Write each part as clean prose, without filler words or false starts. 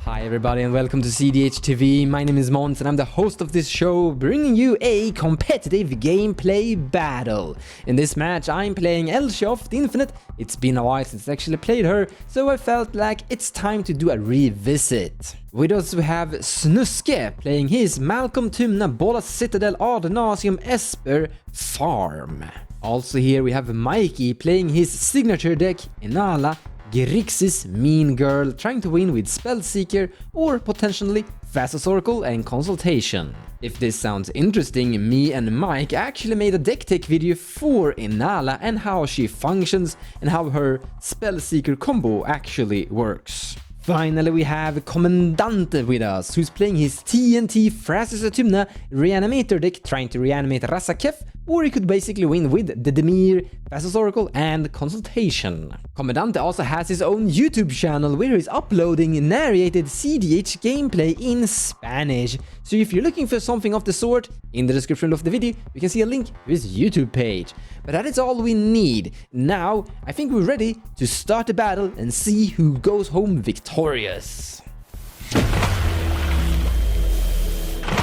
Hi everybody and welcome to cEDH TV. My name is Mons and I'm the host of this show, bringing you a competitive gameplay battle. In this match I'm playing Elsha of Infinit. It's been a while since I actually played her, so I felt like it's time to do a revisit. With us we have Snuske playing his Malcom Tymna, Bola Citadel, Nauseam, Esper, Farm. Also here we have Mikey playing his signature deck, Inalla, Grixis, Mean Girl, trying to win with Spellseeker or potentially Thrasios Oracle and Consultation. If this sounds interesting, me and Mike actually made a deck tech video for Inalla and how she functions and how her Spellseeker combo actually works. Finally, we have Commandante with us, who's playing his Tymna Thrasios Reanimator deck, trying to reanimate Rasakef, or he could basically win with the Demir, Thrasios Oracle, and Consultation. Commandante also has his own YouTube channel where he's uploading narrated cEDH gameplay in Spanish. So if you're looking for something of the sort, in the description of the video, you can see a link to his YouTube page. But that is all we need. Now, I think we're ready to start the battle and see who goes home victorious.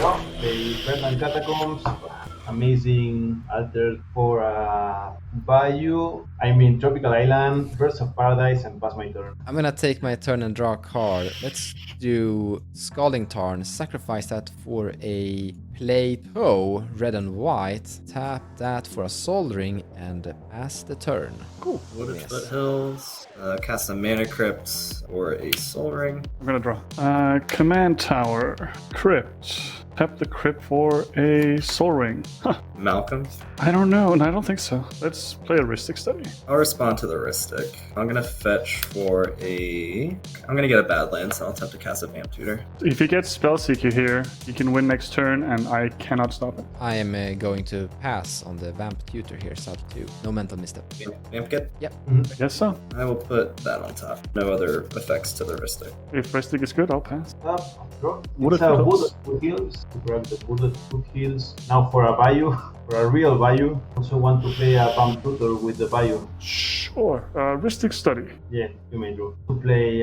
Well, the Redland Catacombs, amazing altar for Bayou, Tropical Island, Birds of Paradise, and pass my turn. I'm gonna take my turn and draw a card. Let's do Scalding Tarn, sacrifice that for a Plateau, red and white, tap that for a Soldering, and pass the turn. Cool. Wooded Foothills, cast a Mana Crypt or a Soul Ring. I'm gonna draw. Command Tower, Crypt. Tap the Crypt for a Soul Ring. Huh. Malcom. I don't know, and I don't think so. Let's play a Ristic Study. I'll respond to the Ristic. I'm gonna fetch for a... I'm gonna get a Badlands, so I'll attempt to cast a Vamp Tutor. If he gets Spellseeker here, he can win next turn, and I cannot stop it. I am going to pass on the Vamp Tutor here, sub 2. No mental misstep. Vamp get? Yep. I guess so. I will put that on top. No other effects to the Ristic. If Ristic is good, I'll pass. Draw. Wooded It's a Foothills. Wooded Foothills. To grab the Wooded Foothills. Now for a Bayou, for a real Bayou. Also want to play a Vamp Tutor with the Bayou. Sure. Ristic Study. Yeah, you may draw. To play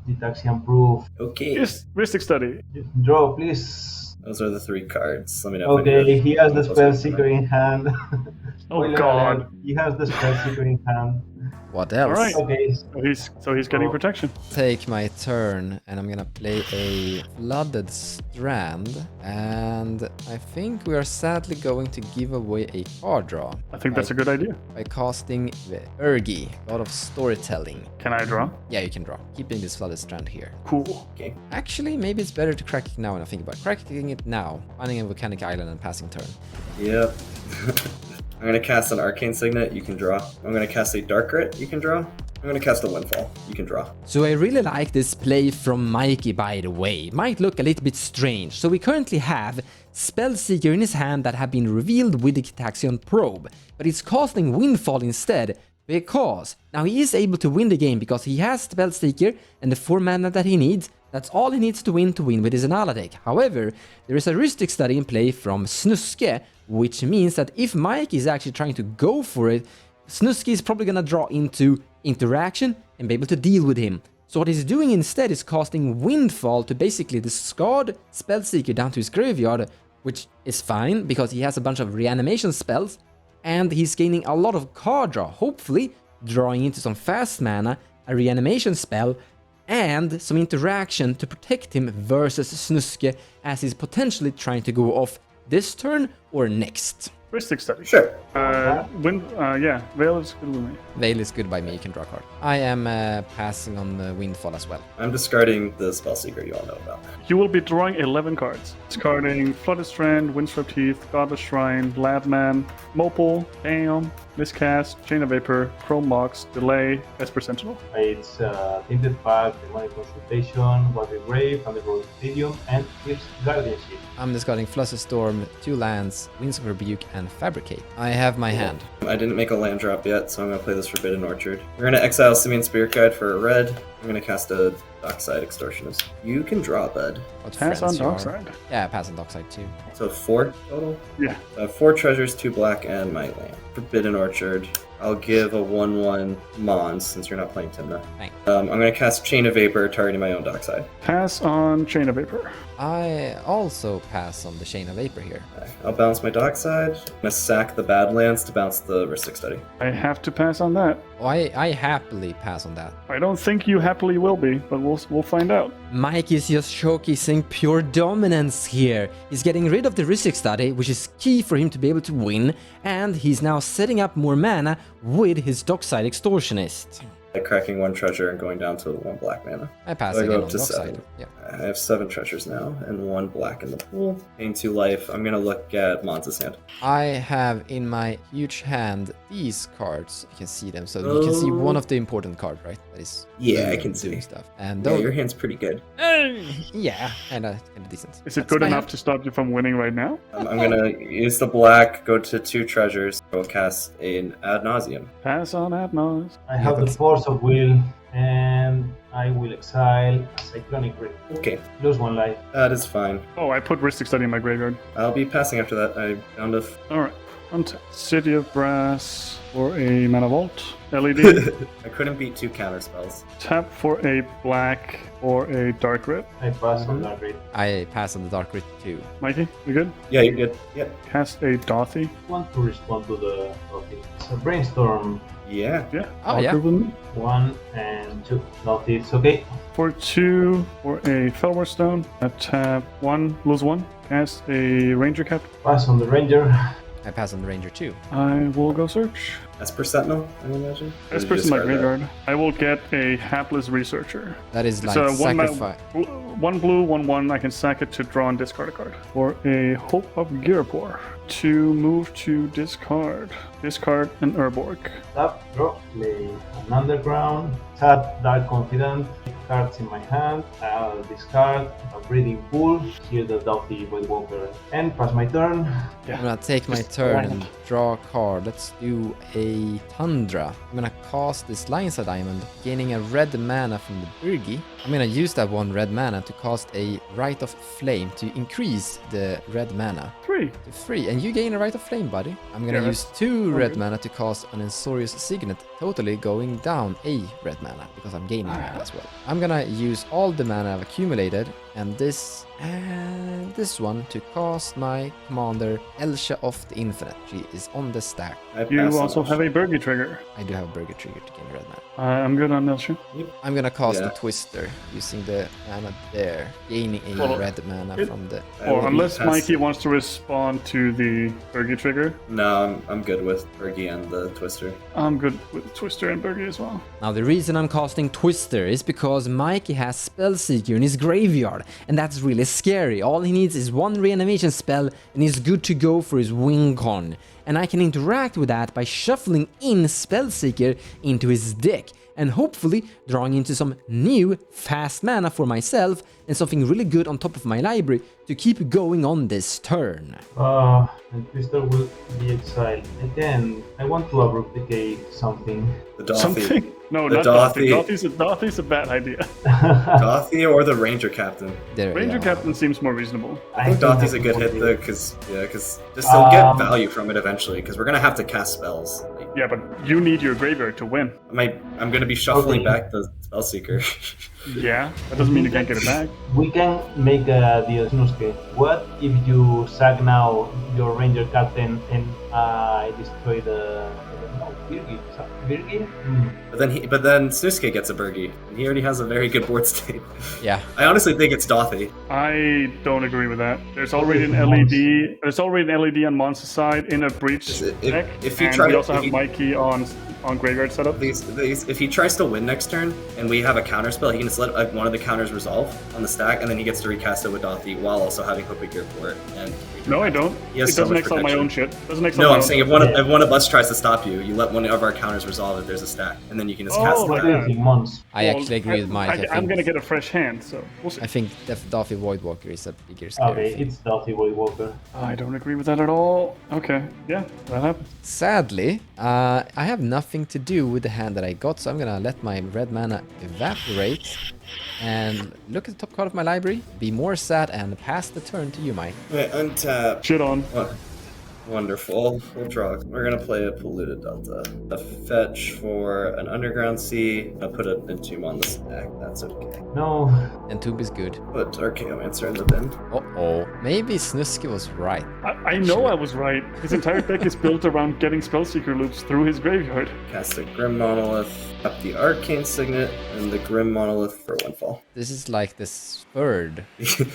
Ditaxian Proof. Okay. Yes, Ristic Study. Draw, please. Those are the 3 cards. Let me know if I Okay, need he has the Spellseeker in hand. Oh Spoiler god. alert, he has the Spellseeker in hand. What else? Alright. Okay, So he's getting protection. Take my turn and I'm gonna play a Flooded Strand, and I think we are sadly going to give away a card draw I think that's a good idea. by casting the Urgi, God of Storytelling. Can I draw? Yeah, you can draw. Keeping this Flooded Strand here. Cool. Okay. Actually, maybe it's better to crack it now when I think about it. Cracking it now, finding a Volcanic Island and passing turn. Yep. I'm gonna cast an Arcane Signet, you can draw. I'm gonna cast a Dark Grit, you can draw. I'm gonna cast a Windfall, you can draw. So I really like this play from Mikey, by the way. Might look a little bit strange. So we currently have Spellseeker in his hand that have been revealed with the Cetaxian Probe, but he's casting Windfall instead because now he is able to win the game because he has Spellseeker and the 4 mana that he needs. That's all he needs to win with his Inalla deck. However, there is a Ristic Study in play from Snuske, which means that if Mike is actually trying to go for it, Snuske is probably gonna draw into interaction and be able to deal with him. So what he's doing instead is casting Windfall to basically discard Spellseeker down to his graveyard, which is fine because he has a bunch of reanimation spells and he's gaining a lot of card draw, hopefully drawing into some fast mana, a reanimation spell, and some interaction to protect him versus Snuske as he's potentially trying to go off this turn or next. Ristic Study. Sure. Yeah, Veil is good with me. Veil is good by me, you can draw a card. I am passing on the Windfall as well. I'm discarding the Spellseeker you all know about. You will be drawing 11 cards. Discarding Flooded Strand, Windswept Heath, Godless Shrine, Ladman, Mopal, Bam, Miscast, Chain of Vapor, Chrome Mox, Delay, Esper Sentinel. it's Tinted Pack, Demonic Consultation, Water Grave, Underworld Stadium, and Eclipse Guardianship. I'm discarding Flusterstorm, 2 lands, Winds of Rebuke, and Fabricate. I have my hand. I didn't make a land drop yet, so I'm gonna play this Forbidden Orchard. We're gonna exile Simian Spirit Guide for a red. I'm gonna cast a Dockside Extortionist. You can draw, bud. What Pass friends on you are. Dockside. Yeah, pass on Dockside too. So 4 total? Yeah. So I have 4 treasures, 2 black, and my land. Forbidden Orchard. I'll give a 1/1 Mons since you're not playing Tymna. Thanks. I'm going to cast Chain of Vapor, targeting my own Dockside. Pass on Chain of Vapor. I also pass on the Chain of Vapor here. I'll bounce my Dockside. I'm going to sack the Badlands to bounce the Ristic Study. I have to pass on that. Oh, I happily pass on that. I don't think you happily will be, but we'll find out. Mike is just showcasing pure dominance here. He's getting rid of the Ristic Study, which is key for him to be able to win, and he's now setting up more mana with his Dockside Extortionist. Cracking 1 treasure and going down to 1 black mana. I pass So I again go on up to Dockside. 7. Yeah. I have 7 treasures now and 1 black in the pool. Paying 2 life. I'm going to look at Mons' hand. I have in my huge hand these cards. You can see them. So you can see one of the important cards, right? That is Yeah, I can see. stuff. And Yeah, those, your hand's pretty good. yeah, kind of decent. Is it That's good my enough hand. to stop you from winning right now? I'm going to use the black, go to 2 treasures. I'll cast an Ad Nauseam. Pass on Adnos. I have the that's- Force of Will, and I will exile a Cyclonic Rift. Okay, Lose 1 life. that is fine. Oh, I put Ristic Study in my graveyard. I'll be passing after that. I found a... Alright. City of Brass for a Mana Vault. LED. I couldn't beat 2 counter spells. Tap for a black or a dark red. I pass on that Rift. I pass on the Dark Rit too. Mikey, you good? Yeah, you're good. Yep. Cast a Dothy. Want to respond to the topic. So Brainstorm Yeah. Yeah. Oh, yeah. Malcom. 1 and 2. Not it's okay. For 2 or a Felwar Stone. Tap 1, lose 1. Cast a Ranger Cap. Pass on the Ranger. I pass on the Ranger too. I will go search. Esper Sentinel, I imagine. This Or did you person in my discard that? graveyard. I will get a Hapless Researcher. That is It's like a one sacrifice. 1 blue, 1/1. I can sack it to draw and discard a card. For a Hope of Girapor. To move to discard. Discard an Urborg. Tap, draw, play an Underground. Tap, Dark Confidant. Cards in my hand. I'll discard a Breeding Pool. Here the Doubthy Voidwalker. And pass my turn. I'm gonna take my turn and draw a card. Let's do a Tundra. I'm gonna cast this Lion's Diamond, gaining a red mana from the Birgi. I'm gonna use that 1 red mana to cast a Rite of Flame to increase the red mana 3. to 3. And you gain a Rite of Flame, buddy. I'm gonna Yeah, use 2 red good. mana to cast an Ensorious Signet, totally going down a red mana because I'm gaining mana as well. I'm gonna use all the mana I've accumulated and this one to cast my commander Elsha of the Infinite. She is on the stack. I You pass on also that. have a Burger Trigger. I do have a Burger Trigger to gain red mana. I'm good on Elsha. I'm gonna cast Yeah. the Twister using the mana there, gaining a Well, red mana it- from the. I Or will be unless passing. Mikey wants to respond to the Burger Trigger. No, I'm good with Bergie and the Twister. I'm good with Twister and Burger as well. Now the reason I'm casting Twister is because Mikey has Spellseeker in his graveyard, and that's really scary. All he needs is 1 reanimation spell, and he's good to go for his win con. And I can interact with that by shuffling in Spellseeker into his deck, and hopefully drawing into some new fast mana for myself and something really good on top of my library to keep going on this turn. And Twister will be exiled. Again, I want to abruptly something. The Dothy. Something? No, The not Dothy. Dothy. Dothy's a bad idea. Dothy or the Ranger Captain. There, Ranger yeah. Captain seems more reasonable. I think Dothy's a good hit though, because just they'll get value from it eventually. Because we're gonna have to cast spells. Like, Yeah, but you need your graveyard to win. I'm gonna be shuffling Okay. back the Spellseeker. Yeah, that doesn't mean you can't get it back. We can make a deal, Snuske. What if you sack now your Ranger Captain and I destroy the Birgi? Birgi? But then Snuske gets a Bergie, and he already has a very good board state. Yeah. I honestly think it's Dothy. I don't agree with that. There's already an LED. There's already an LED on Monster's side in a breach If- deck, if you and try we to- also if have you- Mikey on graveyard setup. If he tries to win next turn and we have a counter spell, he can just let one of the counters resolve on the stack, and then he gets to recast it with Dothy while also having Hope Gear for it. And No, I don't. He has It so doesn't much exile my protection. own shit. Doesn't exile no, my I'm own saying shit. if one of us tries to stop you, you let one of our counters resolve if there's a stack, and then you can just cast Oh, it like back. that. Crazy months. I actually agree with Mike. I'm gonna get a fresh hand, so we'll see. I think Daffy Voidwalker is a bigger scary Okay, thing. it's Doubthy Voidwalker. I don't agree with that at all. Okay, yeah, that happens. Sadly, I have nothing to do with the hand that I got, so I'm gonna let my red mana evaporate and look at the top card of my library, be more sad, and pass the turn to you, Mike. Right, untap. Shit on. What? Wonderful. We'll draw. We're gonna play a polluted delta. A fetch for an underground sea. I'll put an entomb on the stack. That's okay. No. Entomb is good. Put Archaeomancer in the bin. Uh-oh. Maybe Snusky was right. I know I was right. His entire deck is built around getting Spellseeker loops through his graveyard. Cast a Grim Monolith. Up the Arcane Signet and the Grim Monolith for Windfall. This is like the third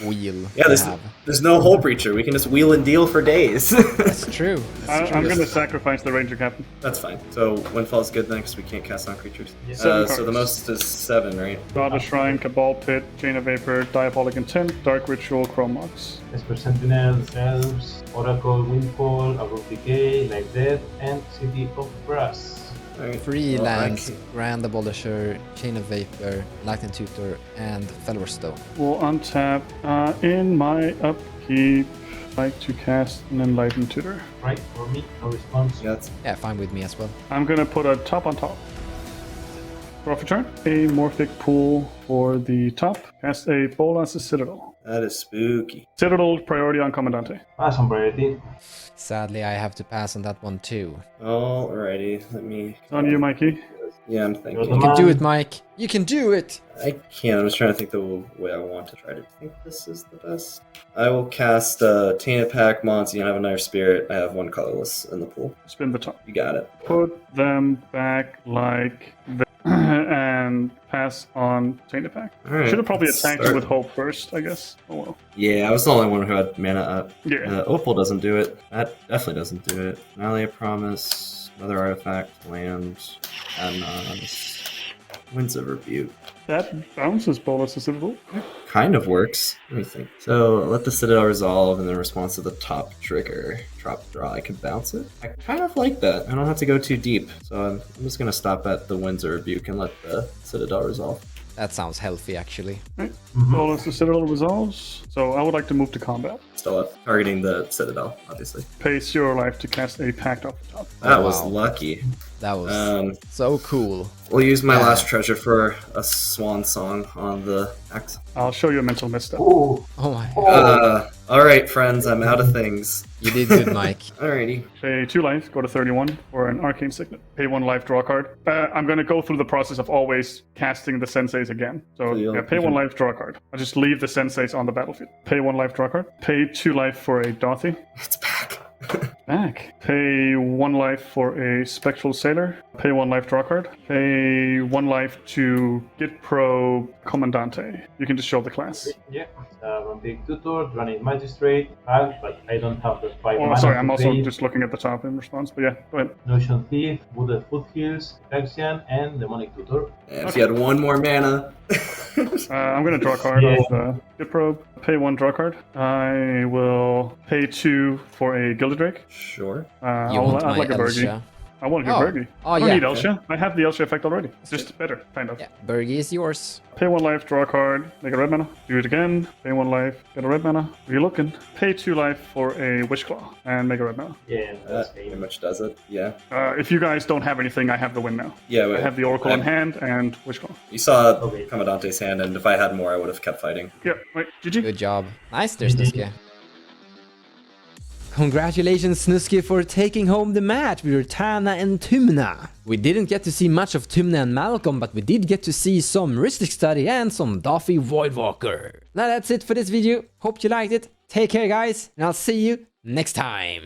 wheel Yeah, we have. there's no Hole Breacher. We can just wheel and deal for days. That's true. That's true. I'm going to sacrifice the Ranger Captain. That's fine. So Windfall's good then because we can't cast on creatures. Yeah. Seven So the cards. most is 7, right? Goddess Shrine, Cabal Pit, Chain of Vapor, Diabolic Intent, Dark Ritual, Chrome Mox. Esper Sentinels, Elves, Oracle, Windfall, Abrupt Decay, Life Death, and City of Brass. All right. Three Well, I lands, can- Grand Abolisher, Chain of Vapor, Lightning Tutor, and Fellower Stone. Will untap. In my upkeep, like to cast an Enlightened Tutor. Right, for me, no response. Yeah, that's Yeah, fine with me as well. I'm going to put a top on top. Draw for turn. A Morphic Pool for the top. Cast a Bolas Citadel. that is spooky. Citadel priority on Commandante. Pass on priority. Sadly, I have to pass on that one too. Alrighty, let me. It's on you, Mikey. Yeah, I'm You thinking. can do it, Mike. You can do it. I can't. I'm just trying to think the way I want to try to think this is the best. I will cast Tainted Pack, Monty, and I have another spirit. I have one colorless in the pool. Spin the top. You got it. Put them back like that. And pass on Tainted Pack. Alright. Should have probably let's attacked start. with Hope first, I guess. Oh well. Yeah, I was the only one who had mana up. Yeah. Opal doesn't do it. That definitely doesn't do it. Annalia Promise, another artifact, land, Adnos, Winds of Rebuke. That bounces Bolas Citadel. Kind of works. Let me think. So let the Citadel resolve, and in response to the top trigger, drop draw, I can bounce it. I kind of like that. I don't have to go too deep. So I'm just gonna stop at the Winds of Rebuke and let the Citadel resolve. That sounds healthy, actually. Bolas Citadel resolves. So I would like to move to combat. Still up, targeting the Citadel, obviously. Pay Zero Life to cast a Pact off the top. That was wow. lucky. That was so cool. We'll use my Yeah. last treasure for a swan song on the axe. I'll show you a mental misstep. Ooh. Oh my. Alright, friends, I'm out of things. You did good, Mike. Alrighty. Pay 2 life, go to 31 for an Arcane Signet. Pay 1 life, draw a card. I'm going to go through the process of always casting the Senseis again. So Cool. yeah, pay 1 life, draw a card. I'll just leave the Senseis on the battlefield. Pay 1 life, draw a card. Pay 2 life for a Dothy. It's back. Back. Pay 1 life for a Spectral Sailor. Pay 1 life, draw a card. Pay 1 life to Git Pro Commandante. You can just show the class. Yeah. Vampiric Tutor, Granite Magistrate, but I don't have the 5 Oh, mana sorry, to I'm also pay. just looking at the top in response, but yeah, go ahead. Notion Thief, Wooded Foothills, Taxian, and Demonic Tutor. Yeah, if you had one more mana. I'm going to draw a card Yeah. off the Git Probe. Pay 1, draw a card. I will pay 2 for a Gilded Drake. Sure. You want I'd my like a Bergie. Elsha? I want a Oh. Bergie. Oh, I don't yeah. need Elsha. I have the Elsha effect already. It's just better, kind of. Yeah, Bergie is yours. Pay 1 life, draw a card, make a red mana. Do it again. Pay 1 life, get a red mana. What are you looking? Pay 2 life for a Wishclaw and make a red mana. Yeah, that's That pretty much does it. Yeah. If you guys don't have anything, I have the win now. Yeah, I have the Oracle in hand and Wishclaw. You saw Okay. Commandante's hand, and if I had more, I would have kept fighting. Yeah, wait, GG. Good job. Nice there, Snusky. Congratulations, Snusky, for taking home the match with your Tymna and Tymna. We didn't get to see much of Tymna and Malcom, but we did get to see some Ristic Study and some Doffy Voidwalker. Now that's it for this video. Hope you liked it. Take care, guys, and I'll see you next time.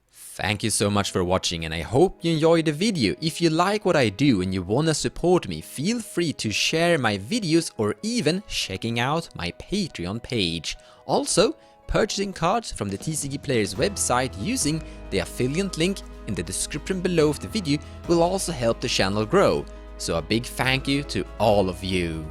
Thank you so much for watching, and I hope you enjoyed the video. If you like what I do and you wanna support me, feel free to share my videos or even checking out my Patreon page. Also, purchasing cards from the TCG Players website using the affiliate link in the description below of the video will also help the channel grow. So a big thank you to all of you.